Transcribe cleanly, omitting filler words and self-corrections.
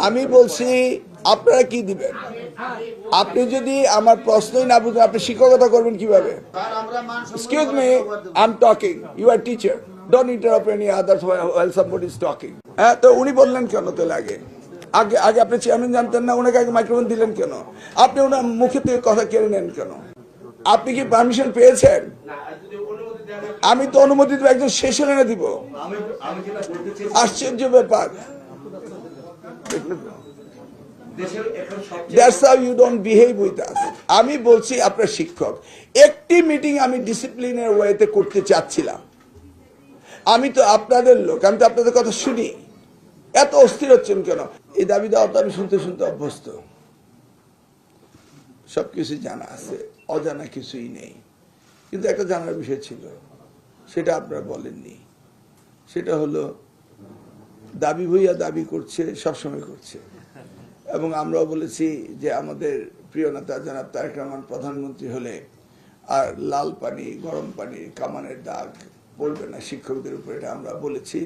আমি বলছি আপনারা কি দিবেন? আপনি যদি আমার প্রশ্নই না বুঝেন আপনি শিক্ষকতা করবেন কিভাবে? Excuse me, I am talking, you are teacher, don't interrupt any others while somebody is talking. হ্যাঁ, তো উনি বললেন কেন তো আগে আগে আগে আপনি চেয়ারম্যান জানতেন না, ওনাকে আগে মাইক্রোফোন দিলেন কেন? আপনি ওনার মুখে থেকে কথা কেড়ে নেন কেন? আপনি কি পারমিশন পেয়েছেন? আমি তো অনুমতি দেবো, একজন শেষ হলে না দিব। আশ্চর্য ব্যাপার। That's how you don't behave with us. আমি বলছি আপনার শিক্ষক, একটি মিটিং আমি ডিসিপ্লিনের ওয়েতে করতে চাচ্ছিলাম। আমি তো আপনাদের লোক, আমি তো আপনাদের কথা শুনি। এত অস্থির হচ্ছেন কেন? এই দাবি দাওয়া তো আমি শুনতে শুনতে অভ্যস্ত, সবকিছু জানা আছে, অজানা কিছুই নেই। কিন্তু একটা জানার বিষয় ছিল, সেটা আপনারা বলেননি। সেটা হলো দাবি ভুইয়া দাবি করছে, সবসময় করছে। এবং আমরাও বলেছি যে আমাদের প্রিয় নেতা জনাব তারেক রহমান প্রধানমন্ত্রী হলে আর লাল পানি, গরম পানি, কামানের দাগ পড়বে না শিক্ষকদের উপর, এটা আমরা বলেছি।